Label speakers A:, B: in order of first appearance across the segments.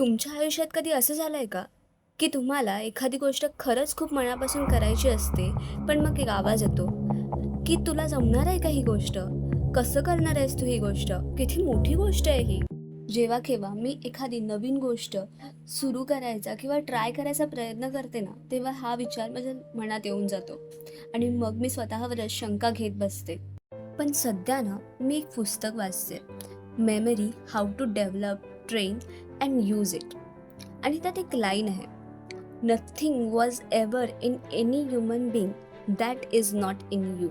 A: तुमच्या आयुष्यात कधी असं झालं आहे का, की तुम्हाला एखादी गोष्ट खरंच खूप मनापासून करायची असते, पण मग एक आवाज येतो, की तुला जमणार आहे का ही गोष्ट? कसं करणार आहेस तू ही गोष्ट? किती मोठी गोष्ट आहे ही. जेव्हा केव्हा मी एखादी नवीन गोष्ट सुरू करायचा किंवा ट्राय करायचा प्रयत्न करते ना, तेव्हा हा विचार माझ्या मनात येऊन जातो आणि मग मी स्वतःवरच शंका घेत बसते. पण सध्या ना, मी एक पुस्तक वाचते, memory how to develop, train and use it. आणि त्यात एक लाईन आहे, nothing was ever in any human being that is not in you.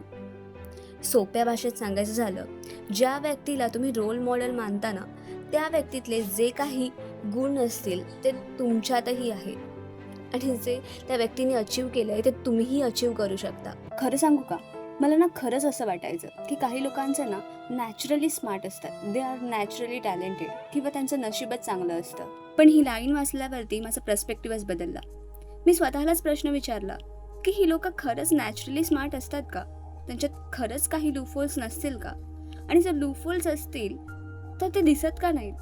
A: सोप्या भाषेत सांगायचं झालं, ज्या व्यक्तीला तुम्ही रोल मॉडेल मानता ना, त्या व्यक्तीतले जे काही गुण असतील ते तुमच्यातही आहे आणि जे त्या व्यक्तीने अचीव केलं आहे ते तुम्हीही अचीव करू शकता. खरं सांगू का, मला ना खरंच असं वाटायचं की काही लोकांचं ना नॅचरली स्मार्ट असतात, दे आर नॅचरली टॅलेंटेड, किंवा त्यांचं नशीबच चांगलं असतं. पण ही लाईन वाचल्यावरती माझा पर्स्पेक्टिव्हच बदलला. मी स्वतःलाच प्रश्न विचारला की ही लोक खरंच नॅचरली स्मार्ट असतात का? त्यांच्यात खरंच काही लूफहोल्स नसतील का? आणि जर लूफहोल्स असतील तर ते दिसत का नाहीत?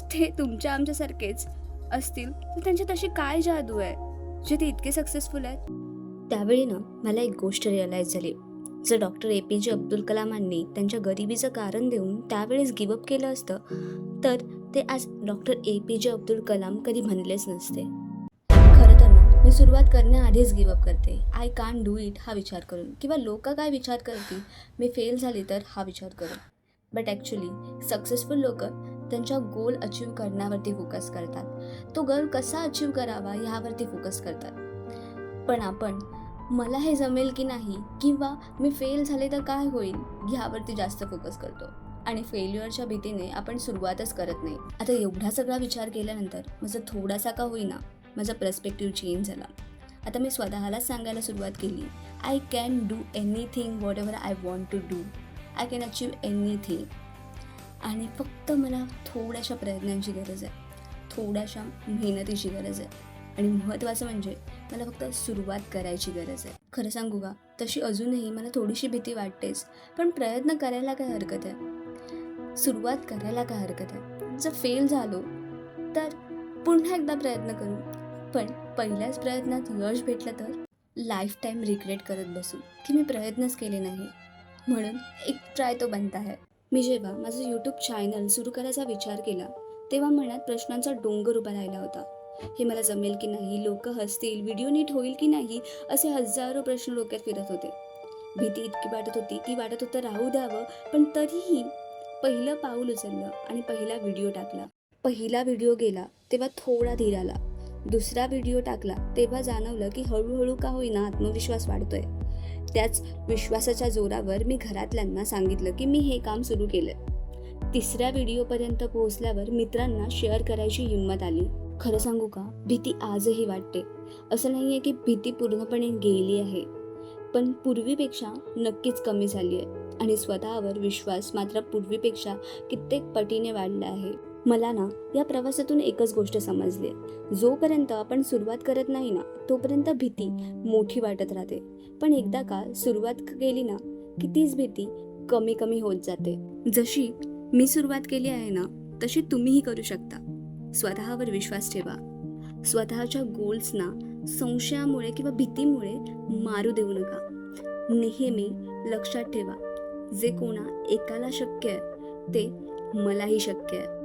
A: ते तुमच्या आमच्यासारखेच असतील तर त्यांच्यात अशी काय जादू आहे जे ते इतके सक्सेसफुल आहेत? त्यावेळी ना मला एक गोष्ट रिअलाईज झाली. जर डॉक्टर APJ अब्दुल कलामांनी त्यांच्या गरिबीचं कारण देऊन त्यावेळेस गिवअप केलं असतं, तर ते आज डॉक्टर APJ अब्दुल कलाम कधी म्हणलेच नसते. खरं तर ना मी सुरुवात करण्याआधीच गिवअप करते, आय कांट डू इट हा विचार करून, किंवा लोक काय विचार करतील, मी फेल झाली तर हा विचार करून. बट ॲक्च्युली सक्सेसफुल लोक त्यांच्या गोल अचीव करण्यावरती फोकस करतात, तो गोल कसा अचीव करावा ह्यावरती फोकस करतात. पण आपण मला हे जमेल की नाही, किंवा मी फेल झाले तर काय होईल ह्यावरती जास्त फोकस करतो आणि फेल्युअरच्या भीतीने आपण सुरुवातच करत नाही. आता एवढा सगळा विचार केल्यानंतर माझा थोडासा का होईना माझा पर्स्पेक्टिव्ह चेंज झाला. आता मी स्वतःलाच सांगायला सुरुवात केली, I can do anything whatever I want to do, I can achieve anything. आणि फक्त मला थोड्याशा प्रयत्नांची गरज आहे, थोड्याशा मेहनतीची गरज आहे आणि महत्त्वाचं म्हणजे मला फक्त सुरुवात करायची गरज आहे. खरं सांगू का, तशी अजूनही मला थोडीशी भीती वाटतेच, पण प्रयत्न करायला काय हरकत आहे? सुरुवात करायला काय हरकत आहे? जर फेल झालो तर पुन्हा एकदा प्रयत्न करू, पण पहिल्याच प्रयत्नात यश भेटलं तर लाईफ टाईम रिग्रेट करत बसू की मी प्रयत्नच केले नाही. म्हणून एक ट्राय तो बनता है. मी जेव्हा माझं यूट्यूब चॅनल सुरू करायचा विचार केला, तेव्हा मनात प्रश्नांचा डोंगर उभा राहिला होता. हे मला जमेल की नाही, लोक हसतील, व्हिडिओ नीट होईल की नाही, असे हजारो प्रश्न डोक्यात फिरत होते. भीती इतकी वाटत होती की वाटत होतं राहू द्यावं, पण तरीही पहिलं पाऊल उचललं आणि पहिला व्हिडिओ टाकला. पहिला व्हिडिओ गेला तेव्हा थोडा धीर आला. दुसरा व्हिडिओ टाकला तेव्हा जाणवलं की हळूहळू का होईना आत्मविश्वास वाढतोय. त्याच विश्वासाच्या जोरावर मी घरातल्यांना सांगितलं की मी हे काम सुरू केलंय. तिसऱ्या व्हिडिओपर्यंत पोहोचल्यावर मित्रांना शेअर करायची हिंमत आली. खरं सांगू का, भीती आजही वाटते. असं नाही आहे की भीती पूर्णपणे गेली आहे, पण पूर्वीपेक्षा नक्कीच कमी झाली आहे आणि स्वतःवर विश्वास मात्र पूर्वीपेक्षा कित्येक पटीने वाढला आहे. मला ना या प्रवासातून एकच गोष्ट समजली आहे, जोपर्यंत आपण सुरुवात करत नाही ना, तोपर्यंत भीती मोठी वाटत राहते. पण एकदा का सुरुवात केली ना, की तीच भीती कमी कमी होत जाते. जशी मी सुरुवात केली आहे ना, तशी तुम्हीही करू शकता. स्वतःवर विश्वास ठेवा. स्वतःच्या गोल्सना संशयामुळे किंवा भीतीमुळे मारू देऊ नका. नेहमी लक्षात ठेवा, जे कोणा एकाला शक्य आहे ते मलाही शक्य आहे.